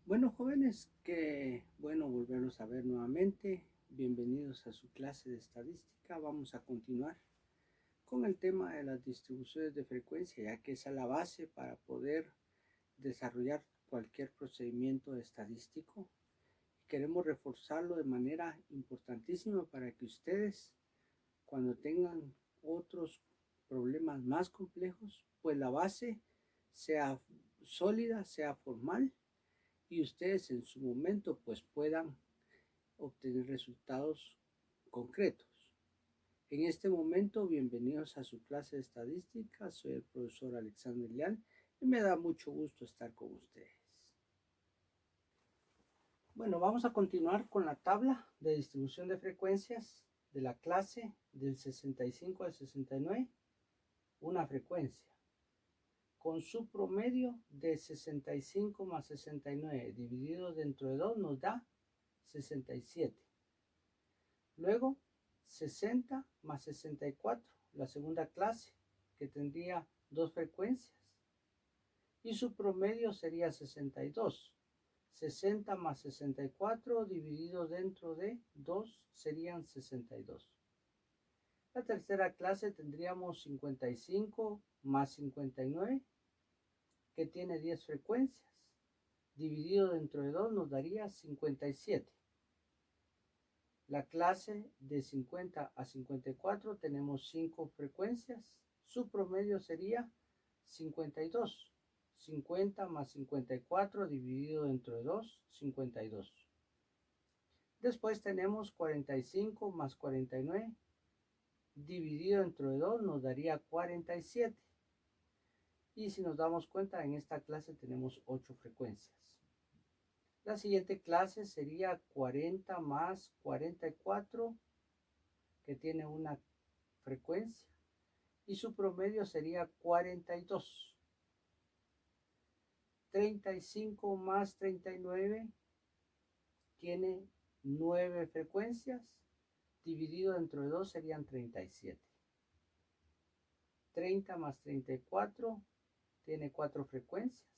Bueno, jóvenes, qué bueno volverlos a ver nuevamente. Bienvenidos a su clase de estadística. Vamos a continuar con el tema de las distribuciones de frecuencia, ya que esa es la base para poder desarrollar cualquier procedimiento estadístico. Queremos reforzarlo de manera importantísima para que ustedes, cuando tengan otros problemas más complejos, pues la base sea sólida, sea formal y ustedes en su momento pues puedan obtener resultados concretos. En este momento, bienvenidos a su clase de estadística. Soy el profesor Alexander Leal y me da mucho gusto estar con ustedes. Bueno, vamos a continuar con la tabla de distribución de frecuencias de la clase del 65 al 69, una frecuencia con su promedio de 65 más 69 dividido dentro de 2 nos da 67. Luego 60 más 64, la segunda clase, que tendría dos frecuencias. Y su promedio sería 62. 60 más 64 dividido dentro de 2 serían 62. La tercera clase tendríamos 55 más 59, que tiene 10 frecuencias. Dividido dentro de 2 nos daría 57. La clase de 50 a 54 tenemos 5 frecuencias. Su promedio sería 52. 50 más 54 dividido entre 2, 52. Después tenemos 45 más 49 dividido entre 2 nos daría 47. Y si nos damos cuenta, en esta clase tenemos 8 frecuencias. La siguiente clase sería 40 más 44, que tiene una frecuencia, y su promedio sería 42. 35 más 39 tiene 9 frecuencias, dividido entre 2 serían 37. 30 más 34 tiene 4 frecuencias,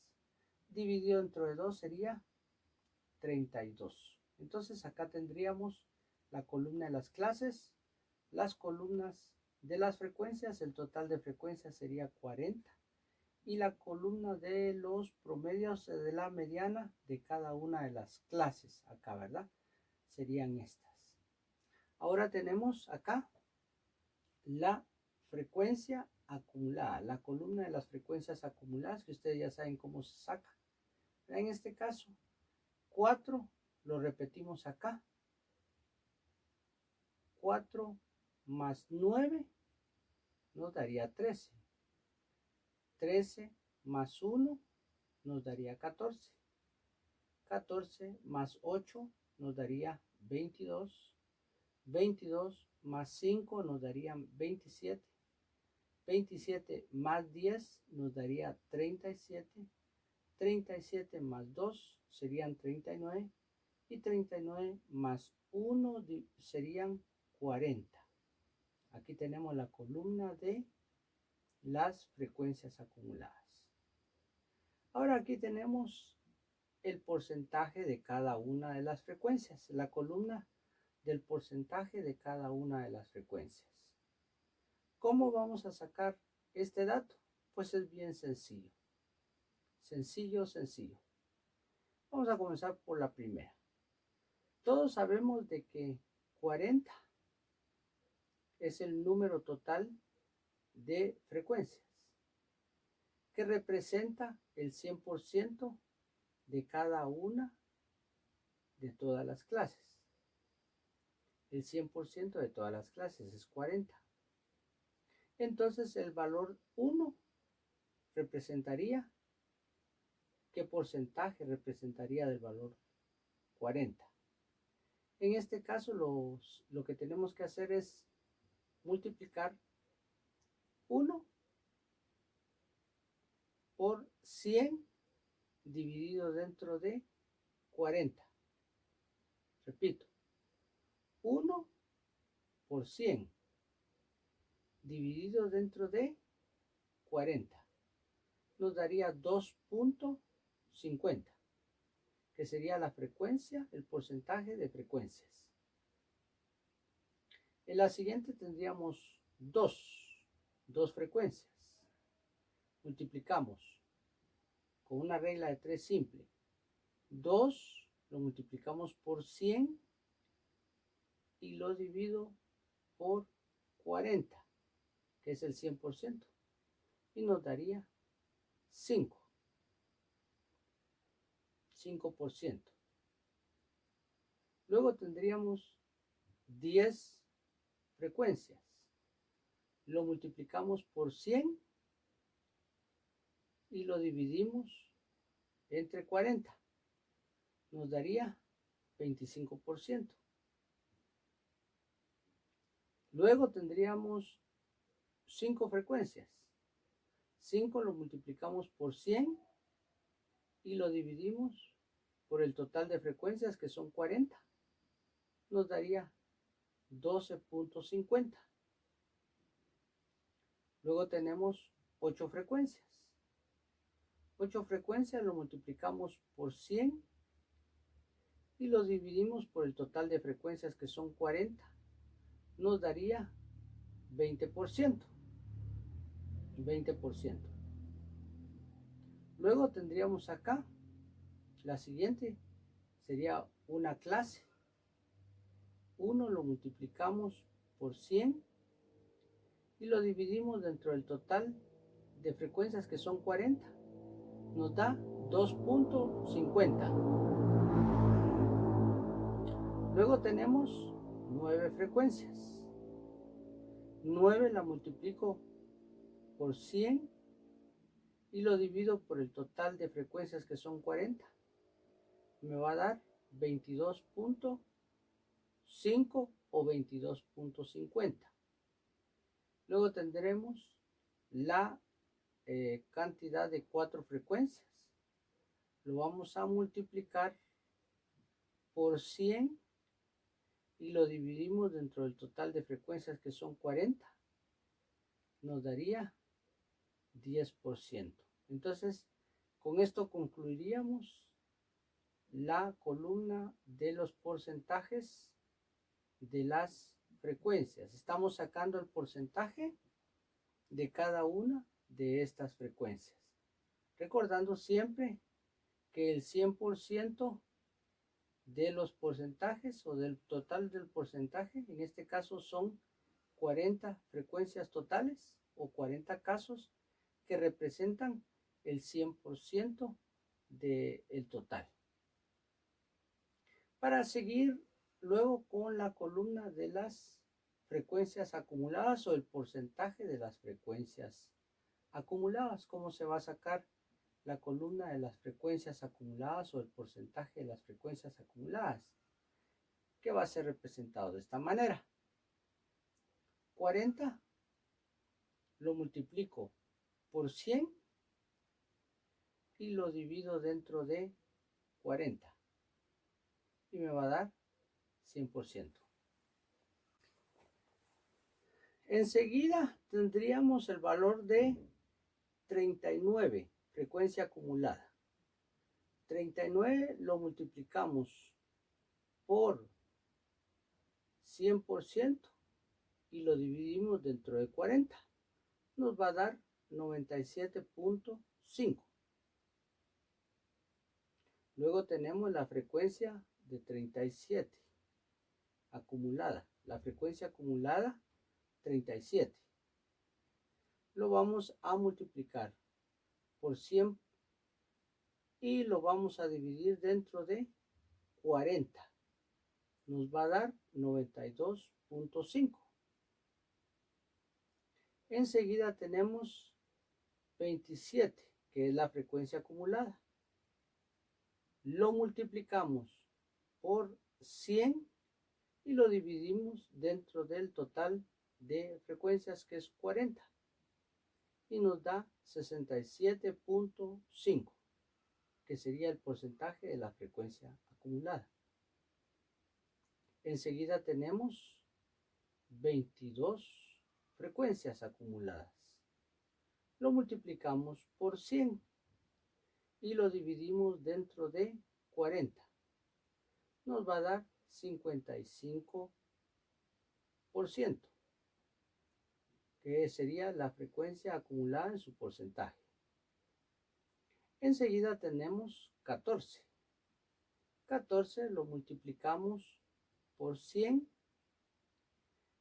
dividido entre 2 sería 32. Entonces acá tendríamos la columna de las clases, las columnas de las frecuencias, el total de frecuencias sería 40, y la columna de los promedios de la mediana de cada una de las clases acá, ¿verdad? Serían estas. Ahora tenemos acá la frecuencia acumulada, la columna de las frecuencias acumuladas, que ustedes ya saben cómo se saca. En este caso, 4 lo repetimos acá. 4 más 9 nos daría 13. 13 más 1 nos daría 14. 14 más 8 nos daría 22. 22 más 5 nos darían 27. 27 más 10 nos daría 37. 37 más 2 serían 39. Y 39 más 1 serían 40. Aquí tenemos la columna de las frecuencias acumuladas. Ahora aquí tenemos el porcentaje de cada una de las frecuencias, la columna del porcentaje de cada una de las frecuencias. ¿Cómo vamos a sacar este dato? Pues es bien sencillo. Sencillo, sencillo. Vamos a comenzar por la primera. Todos sabemos de que 40 es el número total de frecuencias, que representa el 100% de cada una de todas las clases. El 100% de todas las clases es 40. Entonces el valor 1 representaría, ¿qué porcentaje representaría del valor 40? En este caso lo que tenemos que hacer es multiplicar 1 por 100 dividido dentro de 40. Repito, 1 por 100 dividido dentro de 40 nos daría 2.50, que sería la frecuencia, el porcentaje de frecuencias. En la siguiente tendríamos dos frecuencias. Multiplicamos con una regla de 3 simple. 2 lo multiplicamos por 100 y lo divido por 40, que es el 100%, y nos daría 5%. Luego tendríamos 10 frecuencias. Lo multiplicamos por 100 y lo dividimos entre 40. Nos daría 25%. Luego tendríamos 5 frecuencias. 5 lo multiplicamos por 100 y lo dividimos por el total de frecuencias, que son 40. Nos daría 12.50. Luego tenemos 8 frecuencias. 8 frecuencias lo multiplicamos por 100 y lo dividimos por el total de frecuencias, que son 40. Nos daría 20%. Luego tendríamos acá la siguiente, sería una clase. 1 lo multiplicamos por 100 y lo dividimos dentro del total de frecuencias, que son 40. Nos da 2.50. Luego tenemos 9 frecuencias. 9 la multiplico por 100 y lo divido por el total de frecuencias, que son 40. Me va a dar 22.5 o 22.50. Luego tendremos la cantidad de 4 frecuencias. Lo vamos a multiplicar por 100 y lo dividimos dentro del total de frecuencias, que son 40. Nos daría 10%. Entonces, con esto concluiríamos la columna de los porcentajes de las frecuencias. Estamos sacando el porcentaje de cada una de estas frecuencias, recordando siempre que el 100% de los porcentajes o del total del porcentaje, en este caso son 40 frecuencias totales o 40 casos que representan el 100% del total. Para seguir luego con la columna de las frecuencias acumuladas o el porcentaje de las frecuencias acumuladas, ¿cómo se va a sacar la columna de las frecuencias acumuladas o el porcentaje de las frecuencias acumuladas? Que va a ser representado de esta manera. 40 lo multiplico por 100 y lo divido dentro de 40 y me va a dar 100%. Enseguida tendríamos el valor de 39, frecuencia acumulada. 39 lo multiplicamos por 100% y lo dividimos dentro de 40. Nos va a dar 97.5. Luego tenemos la frecuencia de 37 acumulada. La frecuencia acumulada 37. Lo vamos a multiplicar por 100 y lo vamos a dividir dentro de 40. Nos va a dar 92.5. Enseguida tenemos 27, que es la frecuencia acumulada. Lo multiplicamos por 100 y lo dividimos dentro del total de frecuencias, que es 40. Y nos da 67.5, que sería el porcentaje de la frecuencia acumulada. Enseguida tenemos 22 frecuencias acumuladas. Lo multiplicamos por 100 y lo dividimos dentro de 40. Nos va a dar 55%, que sería la frecuencia acumulada en su porcentaje. Enseguida tenemos 14. 14 lo multiplicamos por 100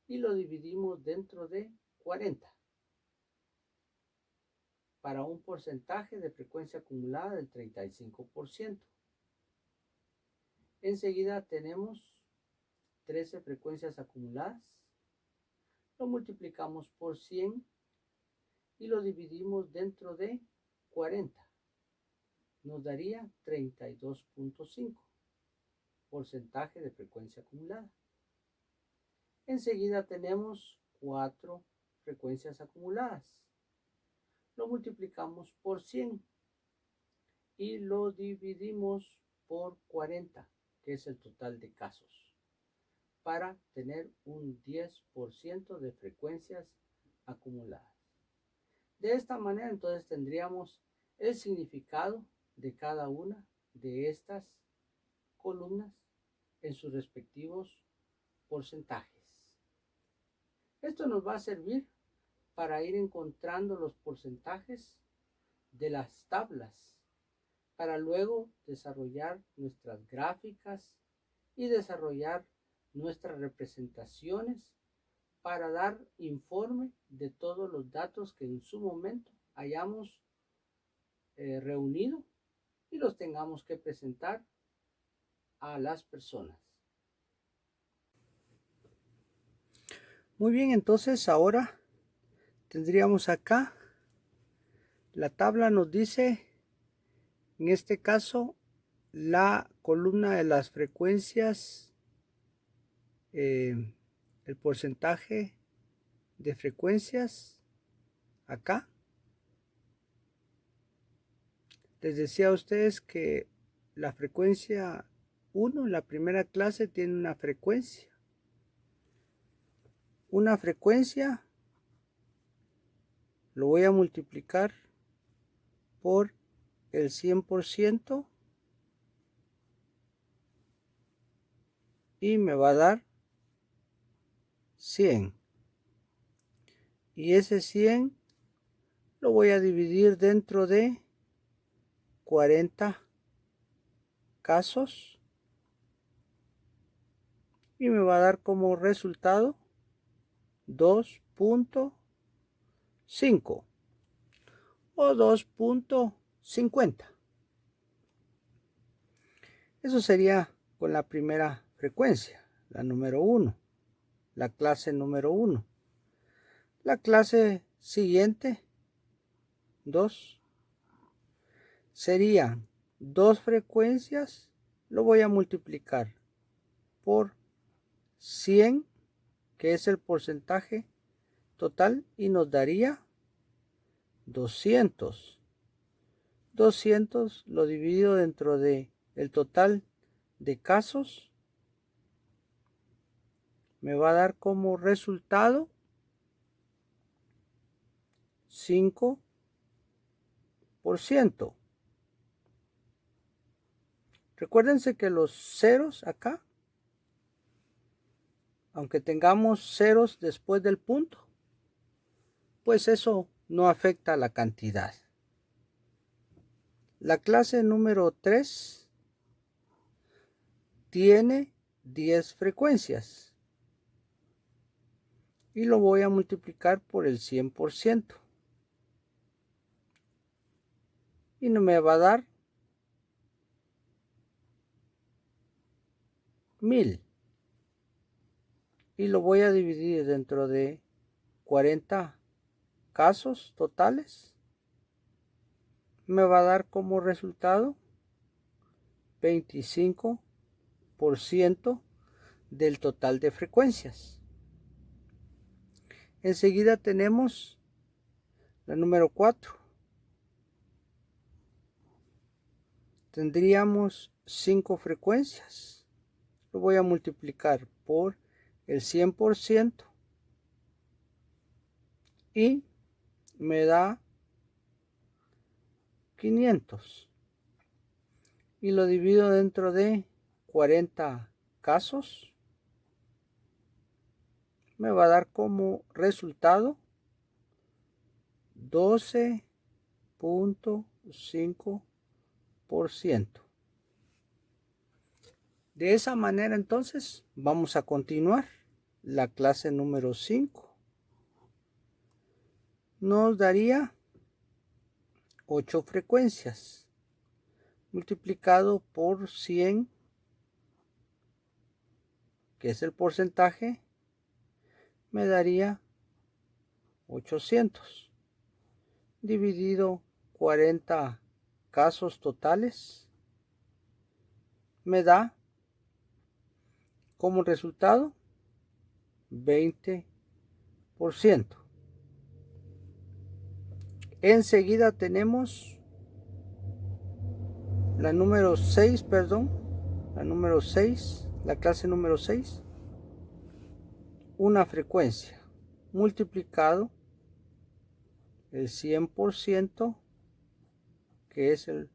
y lo dividimos dentro de 40 para un porcentaje de frecuencia acumulada del 35%. Enseguida tenemos 13 frecuencias acumuladas, lo multiplicamos por 100 y lo dividimos dentro de 40. Nos daría 32.5 porcentaje de frecuencia acumulada. Enseguida tenemos 4 frecuencias acumuladas. Lo multiplicamos por 100 y lo dividimos por 40, que es el total de casos, para tener un 10% de frecuencias acumuladas. De esta manera entonces tendríamos el significado de cada una de estas columnas en sus respectivos porcentajes. Esto nos va a servir para ir encontrando los porcentajes de las tablas, para luego desarrollar nuestras gráficas y desarrollar nuestras representaciones para dar informe de todos los datos que en su momento hayamos reunido y los tengamos que presentar a las personas. Muy bien, entonces ahora tendríamos acá la tabla, nos dice en este caso la columna de las frecuencias, el porcentaje de frecuencias acá. Les decía a ustedes que la frecuencia 1, la primera clase, tiene una frecuencia. Una frecuencia lo voy a multiplicar por el 100% y me va a dar 100. Y ese 100 lo voy a dividir dentro de 40 casos y me va a dar como resultado 2.5 o 2.50. Eso sería con la primera frecuencia, la número 1, la clase número 1. La clase siguiente, 2, serían 2 frecuencias, lo voy a multiplicar por 100, que es el porcentaje total, y nos daría 200. 200 lo dividido dentro de el total de casos me va a dar como resultado 5%. Recuérdense que los ceros acá, aunque tengamos ceros después del punto, pues eso no afecta a la cantidad. La clase número 3 tiene 10 frecuencias y lo voy a multiplicar por el 100% y no me va a dar 1000 y lo voy a dividir dentro de 40 casos totales. Me va a dar como resultado 25% del total de frecuencias. Enseguida tenemos la número 4. Tendríamos 5 frecuencias. Lo voy a multiplicar por el 100% y me da 500. y lo divido dentro de 40 casos, me va a dar como resultado 12.5%. De esa manera entonces vamos a continuar la clase número 5. Nos daría 8 frecuencias multiplicado por 100, que es el porcentaje, me daría 800 dividido 40 casos totales, me da como resultado 20%. Enseguida tenemos la número 6, la clase número 6, una frecuencia multiplicado el 100%, que es el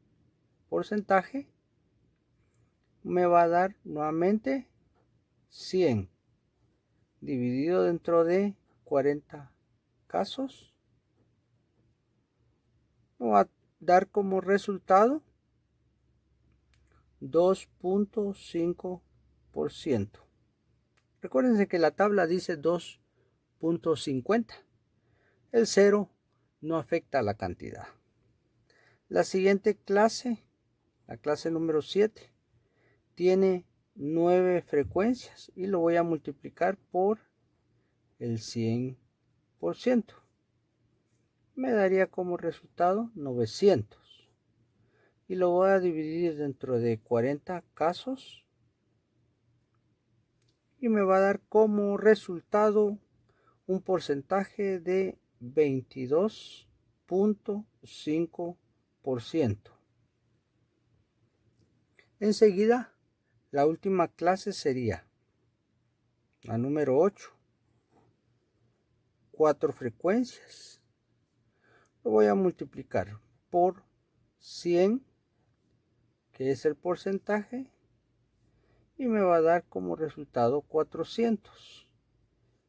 porcentaje, me va a dar nuevamente 100 dividido dentro de 40 casos, me va a dar como resultado 2.5%. Recuérdense que la tabla dice 2.50. El 0 no afecta a la cantidad. La siguiente clase, la clase número 7, tiene 9 frecuencias y lo voy a multiplicar por el 100%. Me daría como resultado 900. Y lo voy a dividir dentro de 40 casos y me va a dar como resultado un porcentaje de 22.5%. Enseguida, la última clase sería la número 8. 4 frecuencias. Lo voy a multiplicar por 100, que es el porcentaje, y me va a dar como resultado 400.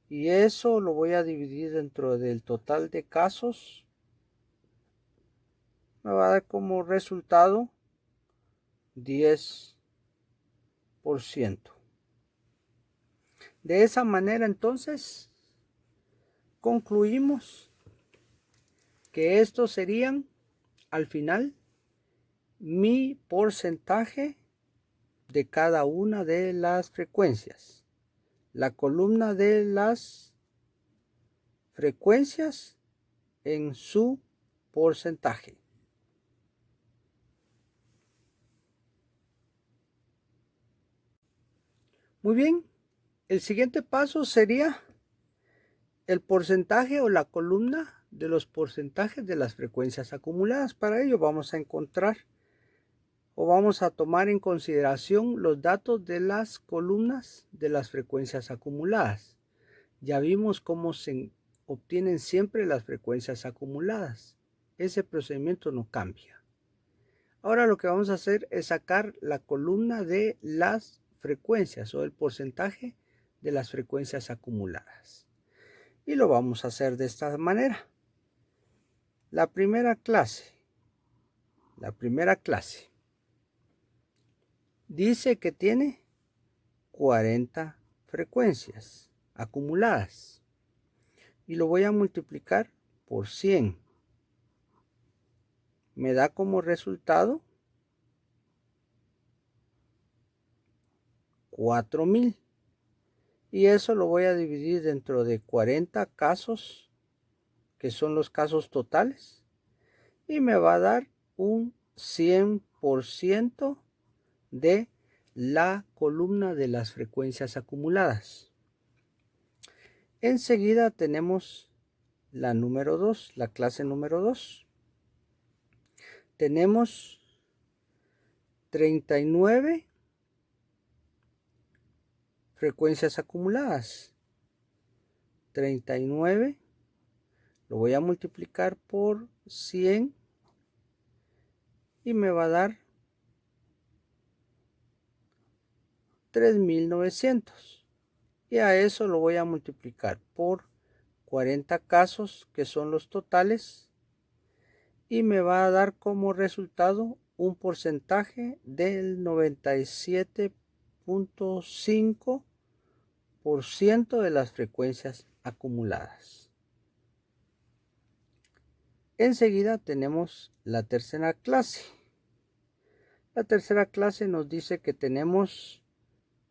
Y eso lo voy a dividir dentro del total de casos. Me va a dar como resultado 10%. De esa manera entonces concluimos que estos serían al final mi porcentaje de cada una de las frecuencias. La columna de las frecuencias en su porcentaje. Muy bien, el siguiente paso sería el porcentaje o la columna de los porcentajes de las frecuencias acumuladas. Para ello vamos a encontrar o vamos a tomar en consideración los datos de las columnas de las frecuencias acumuladas. Ya vimos cómo se obtienen siempre las frecuencias acumuladas. Ese procedimiento no cambia. Ahora lo que vamos a hacer es sacar la columna de las frecuencias o el porcentaje de las frecuencias acumuladas. Y lo vamos a hacer de esta manera. La primera clase dice que tiene 40 frecuencias acumuladas y lo voy a multiplicar por 100. Me da como resultado 4000 y eso lo voy a dividir dentro de 40 casos, que son los casos totales, y me va a dar un 100% de la columna de las frecuencias acumuladas. Enseguida tenemos la número 2, la clase número 2. Tenemos 39 frecuencias acumuladas. 39 lo voy a multiplicar por 100 y me va a dar 3.900. Y a eso lo voy a multiplicar por 40 casos, que son los totales, y me va a dar como resultado un porcentaje del 97.5% de las frecuencias acumuladas. Enseguida tenemos la tercera clase. La tercera clase nos dice que tenemos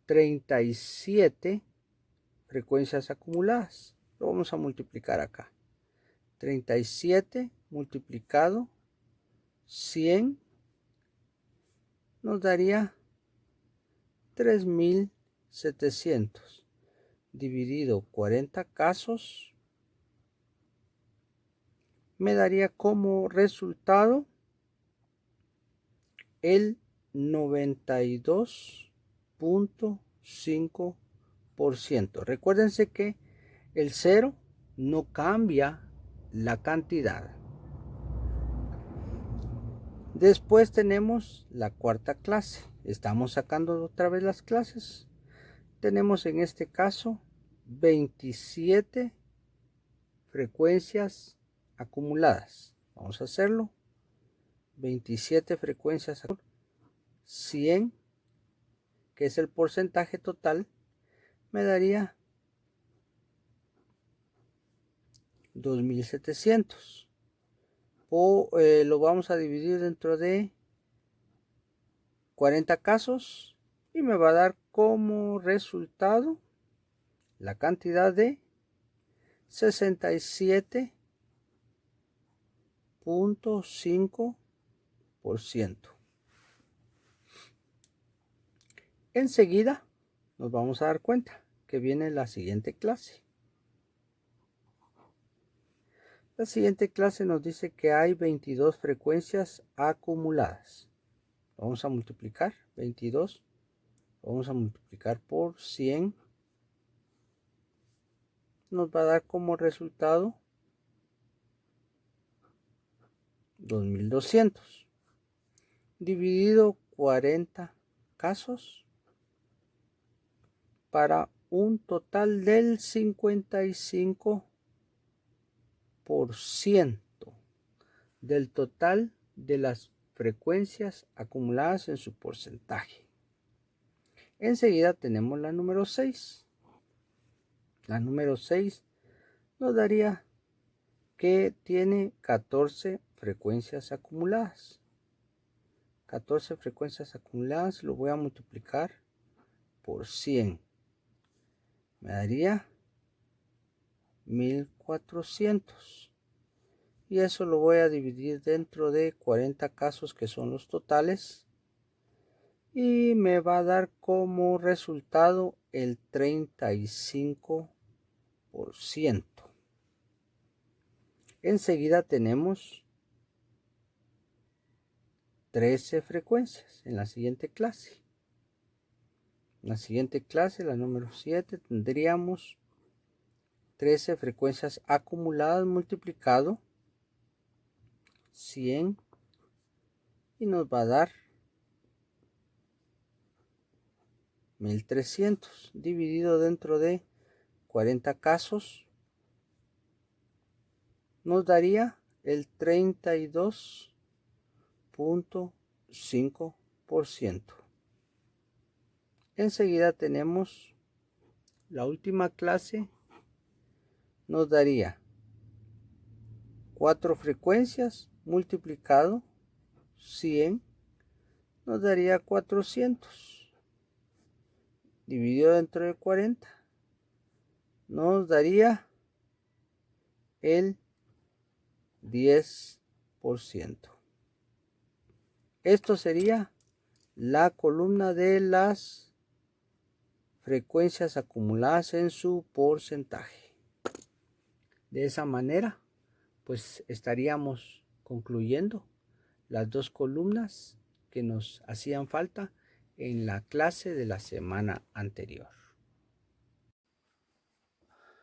37 frecuencias acumuladas. Lo vamos a multiplicar acá. 37 multiplicado 100 nos daría 3.700. Dividido 40 casos me daría como resultado el 92.5%. Recuérdense que el 0 no cambia la cantidad. Después tenemos la cuarta clase. Estamos sacando otra vez las clases. Tenemos en este caso 27 frecuencias acumuladas. Vamos a hacerlo. 27 frecuencias acumuladas. 100, que es el porcentaje total, me daría 2.700. Lo vamos a dividir dentro de 40 casos y me va a dar como resultado la cantidad de 67.5%. Enseguida nos vamos a dar cuenta que viene la siguiente clase. La siguiente clase nos dice que hay 22 frecuencias acumuladas. Vamos a multiplicar 22. Vamos a multiplicar por 100. Nos va a dar como resultado 2.200. Dividido 40 casos para un total del 55% del total de las frecuencias acumuladas en su porcentaje. Enseguida tenemos la número 6. La número 6 nos daría que tiene 14 frecuencias acumuladas. 14 frecuencias acumuladas lo voy a multiplicar por 100. Me daría 1.400. Y eso lo voy a dividir dentro de 40 casos, que son los totales. Y me va a dar como resultado el 35%. Enseguida tenemos 13 frecuencias en la siguiente clase. En la siguiente clase, la número 7, tendríamos 13 frecuencias acumuladas multiplicado 100 y nos va a dar 1.300 dividido dentro de 40 casos nos daría el 32.5%. Enseguida tenemos la última clase, nos daría 4 frecuencias multiplicado 100 nos daría 400 dividido dentro de 40 nos daría el 10%. Esto sería la columna de las frecuencias acumuladas en su porcentaje. De esa manera, pues estaríamos concluyendo las dos columnas que nos hacían falta en la clase de la semana anterior.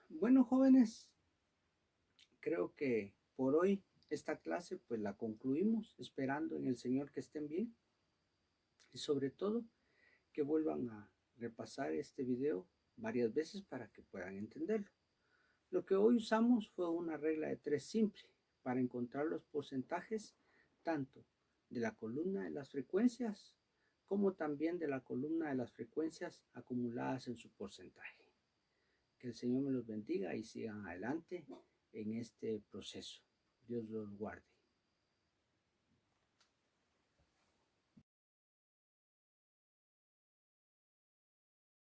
Bueno, jóvenes, creo que por hoy esta clase pues la concluimos, esperando en el Señor que estén bien y sobre todo que vuelvan a repasar este video varias veces para que puedan entenderlo. Lo que hoy usamos fue una regla de 3 simple para encontrar los porcentajes tanto de la columna de las frecuencias como también de la columna de las frecuencias acumuladas en su porcentaje. Que el Señor me los bendiga y sigan adelante en este proceso. Dios los guarde.